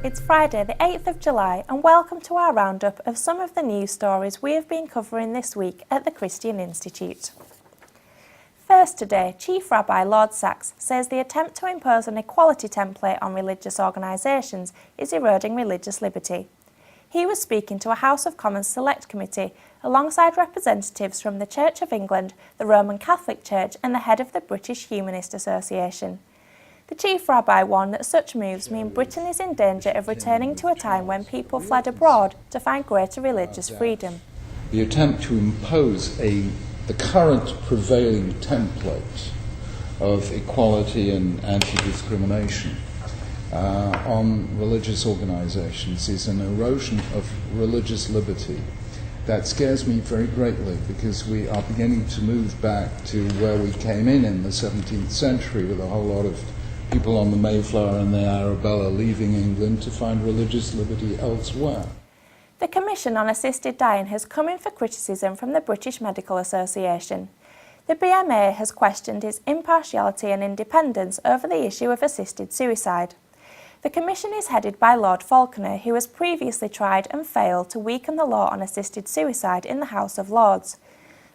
it's Friday the 8th of July and welcome to our roundup of some of the news stories we have been covering this week at the Christian Institute. First today, Chief Rabbi Lord Sachs says the attempt to impose an equality template on religious organisations is eroding religious liberty. He was speaking to a House of Commons Select Committee alongside representatives from the Church of England, the Roman Catholic Church and the head of the British Humanist Association. The Chief Rabbi warned that such moves mean Britain is in danger of returning to a time when people fled abroad to find greater religious freedom. The attempt to impose the current prevailing template of equality and anti-discrimination on religious organisations is an erosion of religious liberty. That scares me very greatly because we are beginning to move back to where we came in the 17th century with a whole lot of people on the Mayflower and the Arabella leaving England to find religious liberty elsewhere. The Commission on Assisted Dying has come in for criticism from the British Medical Association. The BMA has questioned its impartiality and independence over the issue of assisted suicide. The Commission is headed by Lord Falconer, who has previously tried and failed to weaken the law on assisted suicide in the House of Lords.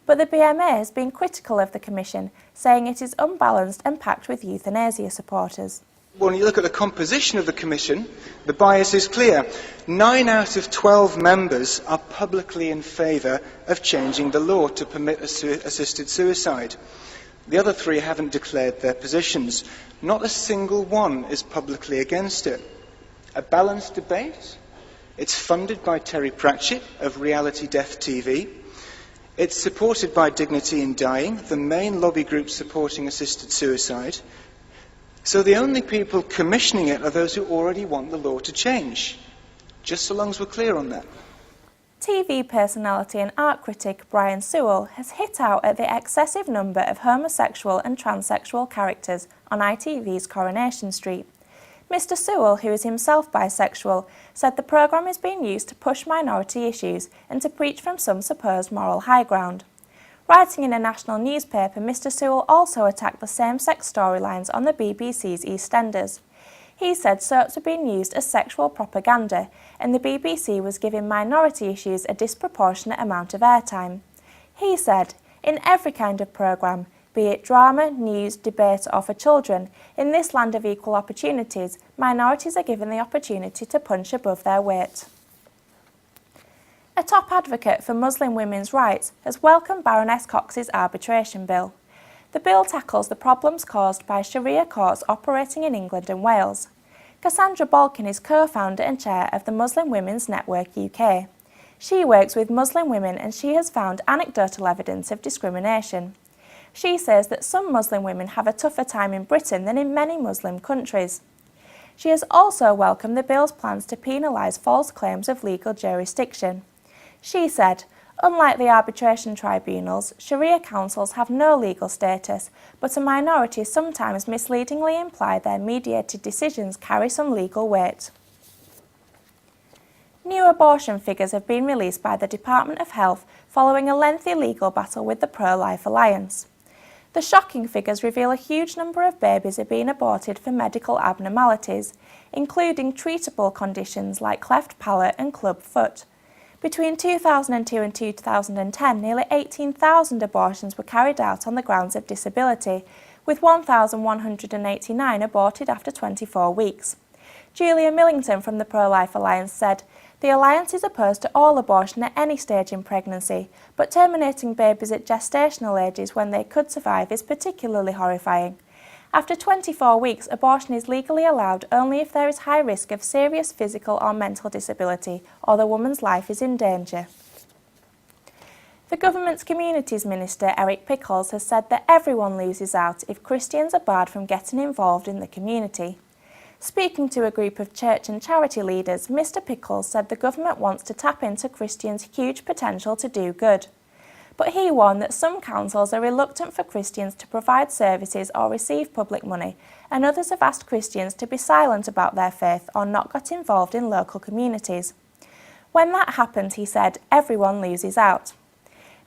But the BMA has been critical of the Commission, saying it is unbalanced and packed with euthanasia supporters. When you look at the composition of the Commission, the bias is clear. 9 out of 12 members are publicly in favour of changing the law to permit assisted suicide. The other 3 haven't declared their positions. Not a single one is publicly against it. A balanced debate. It's funded by Terry Pratchett of Reality Death TV. It's supported by Dignity in Dying, the main lobby group supporting assisted suicide. So the only people commissioning it are those who already want the law to change. Just so long as we're clear on that. TV personality and art critic Brian Sewell has hit out at the excessive number of homosexual and transsexual characters on ITV's Coronation Street. Mr Sewell, who is himself bisexual, said the programme is being used to push minority issues and to preach from some supposed moral high ground. Writing in a national newspaper, Mr Sewell also attacked the same-sex storylines on the BBC's EastEnders. He said soaps were being used as sexual propaganda and the BBC was giving minority issues a disproportionate amount of airtime. He said, in every kind of programme, be it drama, news, debate or for children, in this land of equal opportunities, minorities are given the opportunity to punch above their weight. A top advocate for Muslim women's rights has welcomed Baroness Cox's arbitration bill. The bill tackles the problems caused by Sharia courts operating in England and Wales. Cassandra Balkin is co-founder and chair of the Muslim Women's Network UK. She works with Muslim women and she has found anecdotal evidence of discrimination. She says that some Muslim women have a tougher time in Britain than in many Muslim countries. She has also welcomed the bill's plans to penalise false claims of legal jurisdiction. She said, unlike the arbitration tribunals, Sharia councils have no legal status, but a minority sometimes misleadingly imply their mediated decisions carry some legal weight. New abortion figures have been released by the Department of Health following a lengthy legal battle with the Pro-Life Alliance. The shocking figures reveal a huge number of babies are being aborted for medical abnormalities, including treatable conditions like cleft palate and club foot. Between 2002 and 2010, nearly 18,000 abortions were carried out on the grounds of disability, with 1,189 aborted after 24 weeks. Julia Millington from the Pro-Life Alliance said, the Alliance is opposed to all abortion at any stage in pregnancy, but terminating babies at gestational ages when they could survive is particularly horrifying. After 24 weeks, abortion is legally allowed only if there is high risk of serious physical or mental disability or the woman's life is in danger. The government's Communities Minister, Eric Pickles, has said that everyone loses out if Christians are barred from getting involved in the community. Speaking to a group of church and charity leaders, Mr Pickles said the government wants to tap into Christians' huge potential to do good. But he warned that some councils are reluctant for Christians to provide services or receive public money, and others have asked Christians to be silent about their faith or not get involved in local communities. When that happens, he said, everyone loses out.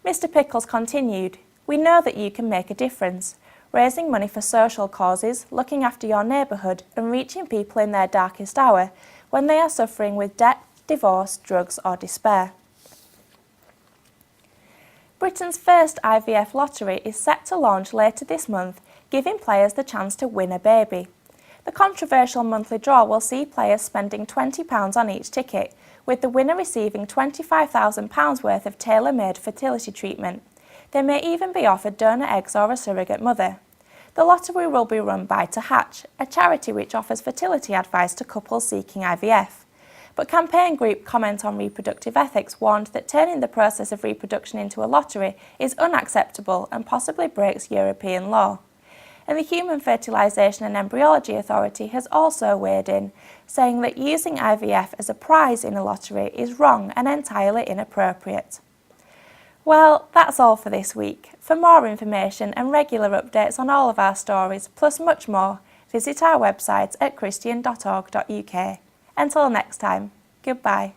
Mr Pickles continued, we know that you can make a difference. Raising money for social causes, looking after your neighbourhood and reaching people in their darkest hour, when they are suffering with debt, divorce, drugs or despair. Britain's first IVF lottery is set to launch later this month, giving players the chance to win a baby. The controversial monthly draw will see players spending £20 on each ticket, with the winner receiving £25,000 worth of tailor-made fertility treatment. They may even be offered donor eggs or a surrogate mother. The lottery will be run by To Hatch, a charity which offers fertility advice to couples seeking IVF. But campaign group Comment on Reproductive Ethics warned that turning the process of reproduction into a lottery is unacceptable and possibly breaks European law. And the Human Fertilisation and Embryology Authority has also weighed in, saying that using IVF as a prize in a lottery is wrong and entirely inappropriate. Well, that's all for this week. For more information and regular updates on all of our stories, plus much more, visit our website at christian.org.uk. Until next time, goodbye.